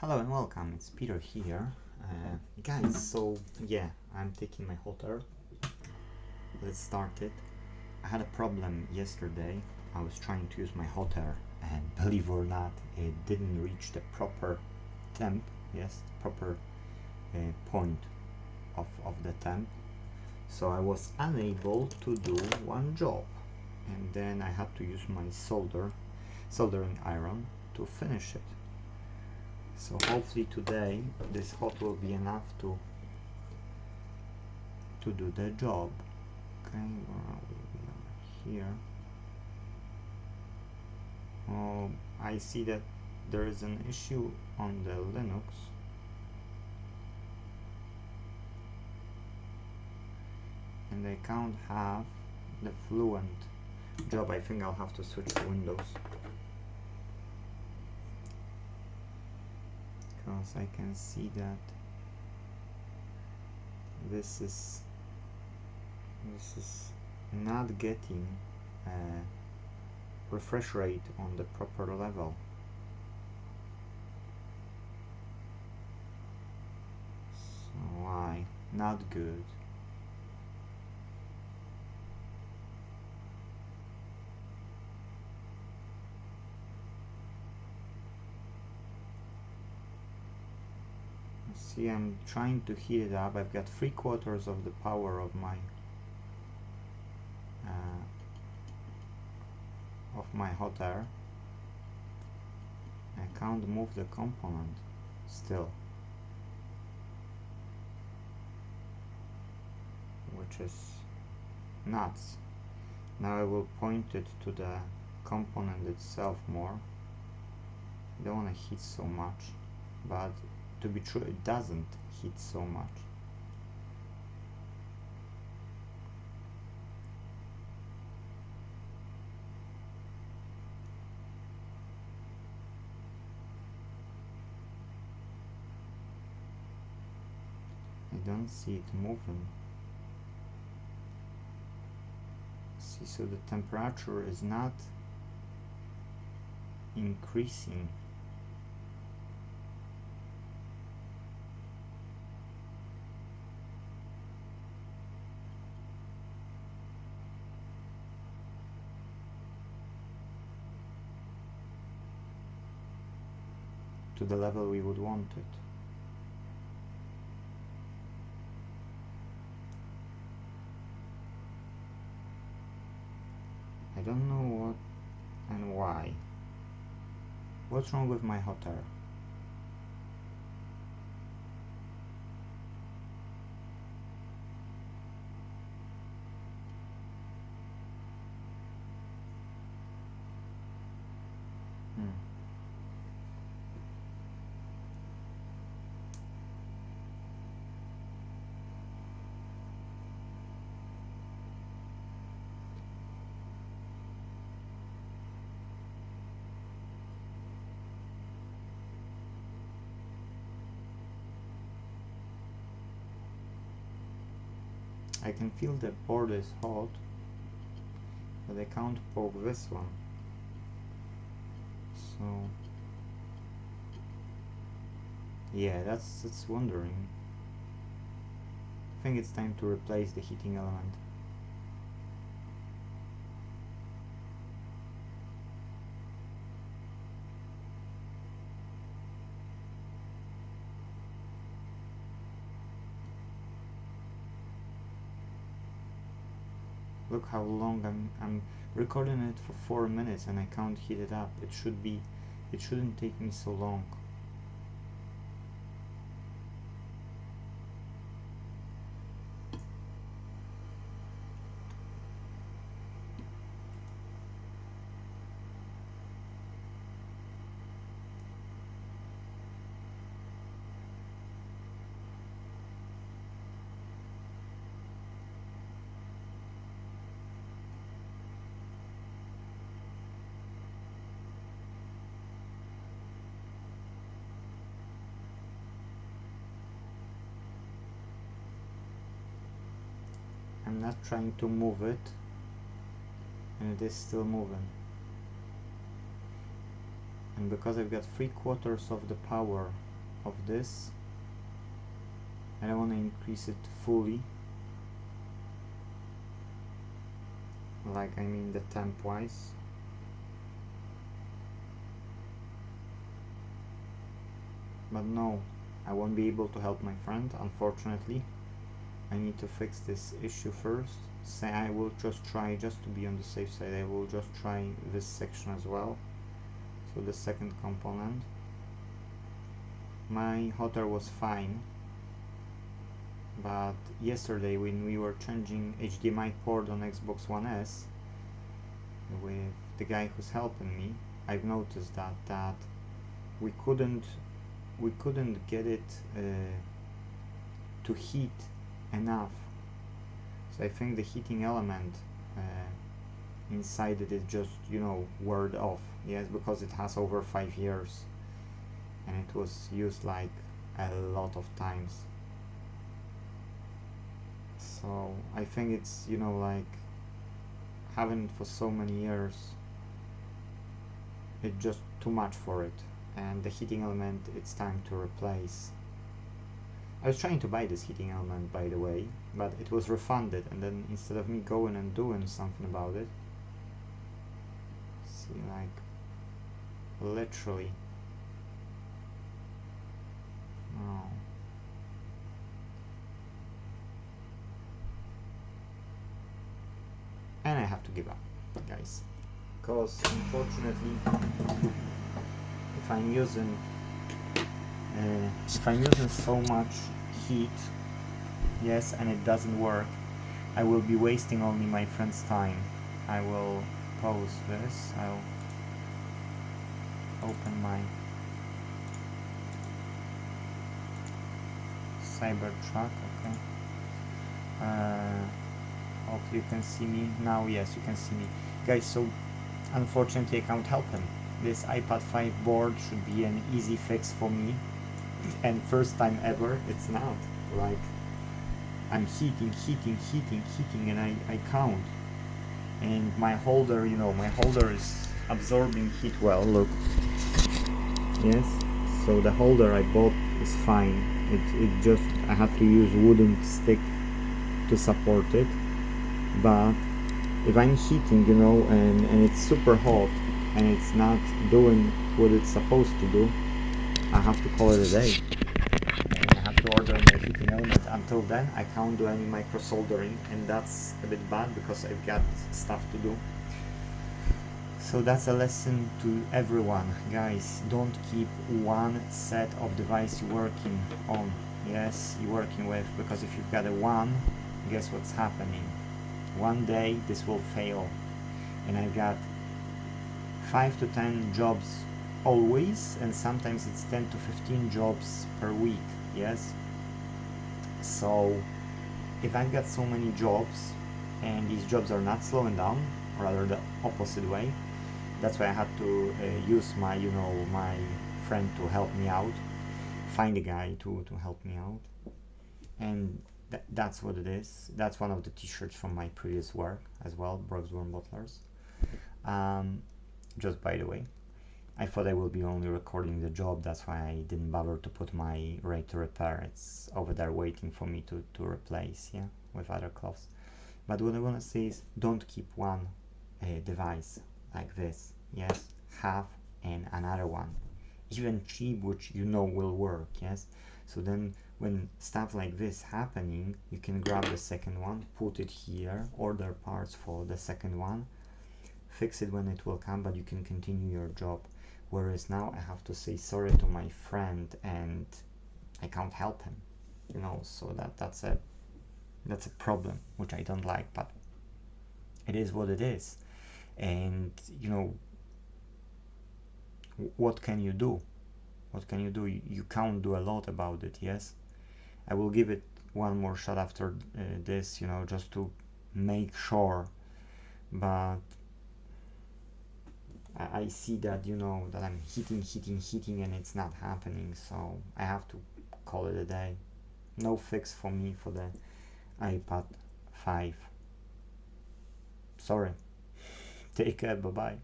Hello and welcome, it's Peter here. Guys, so yeah, I'm taking my hot air. Let's start it. I had a problem yesterday. I was trying to use my hot air and believe it or not, it didn't reach the proper temp, yes, proper point of the temp. So I was unable to do one job. And then I had to use my soldering iron to finish it. So hopefully today this hot will be enough to do the job. Okay, where are we? We are here. Oh, I see that there is an issue on the Linux. And I can't have the fluent job. I think I'll have to switch to Windows. Because I can see that this is not getting refresh rate on the proper level. So why? Not good. See, I'm trying to heat it up. I've got 3/4 of the power of my hot air. I can't move the component still, which is nuts. Now I will point it to the component itself more. I don't want to heat so much, but to be true, it doesn't heat so much. I don't see it moving. See, so the temperature is not increasing. To the level we would want it. I don't know what and why. What's wrong with my hot air? I can feel the board is hot, but I can't poke this one. So yeah, that's wondering. I think it's time to replace the heating element. Look how long I'm recording it for 4 minutes and I can't heat it up. It shouldn't take me so long. I'm not trying to move it, and it is still moving. And because I've got 3/4 of the power of this. I don't want to increase it fully, like I mean the temp wise. But no, I won't be able to help my friend, unfortunately. I need to fix this issue first. So I will just try, just to be on the safe side, I will just try this section as well. So the second component. My hot air was fine, but yesterday when we were changing HDMI port on Xbox One S with the guy who's helping me, I've noticed that we couldn't get it to heat enough. So I think the heating element inside it is just, you know, wore off. Yes, because it has over 5 years and it was used like a lot of times. So I think it's, you know, like having it for so many years, it's just too much for it, and the heating element it's time to replace. I was trying to buy this heating element, by the way, but it was refunded, and then instead of me going and doing something about it, see, like literally, no. And I have to give up, guys, because unfortunately if I'm using so much heat, yes, and it doesn't work, I will be wasting only my friend's time. I will pause this, I'll open my Cybertruck, okay. Hope you can see me now. Yes, you can see me, guys. So unfortunately I can't help him. This iPad 5 board should be an easy fix for me, and first time ever it's not. Like I'm heating, and I count, and my holder, you know, my holder is absorbing heat well, look. Yes, so the holder I bought is fine. It just, I have to use wooden stick to support it. But if I'm heating, you know, and it's super hot and it's not doing what it's supposed to do, I have to call it a day. And I have to order my heating element. Until then, I can't do any micro soldering, and that's a bit bad because I've got stuff to do. So that's a lesson to everyone, guys. Don't keep one set of device you're working on, yes, you're working with, because if you've got a one, guess what's happening? One day this will fail, and I've got 5 to 10 jobs always, and sometimes it's 10 to 15 jobs per week, yes. So if I've got so many jobs and these jobs are not slowing down, rather the opposite way, that's why I had to use my, you know, my friend to help me out, find a guy to help me out, and that's what it is. That's one of the t-shirts from my previous work as well, Broxburn Bottlers. Just by the way, I thought I will be only recording the job, that's why I didn't bother to put my rate to repair. It's over there waiting for me to replace, yeah, with other cloths. But what I want to say is, don't keep one device like this, yes, have another one, even cheap, which you know will work, yes. So then when stuff like this happening, you can grab the second one, put it here, order parts for the second one, fix it when it will come, but you can continue your job. Whereas now I have to say sorry to my friend and I can't help him, you know. So that's a problem, which I don't like, but it is what it is. And you know, what can you do? What can you do? You can't do a lot about it, yes. I will give it one more shot after this, you know, just to make sure. But I see that, you know, that I'm heating and it's not happening, so I have to call it a day. No fix for me for the iPad 5. Sorry. Take care, bye bye.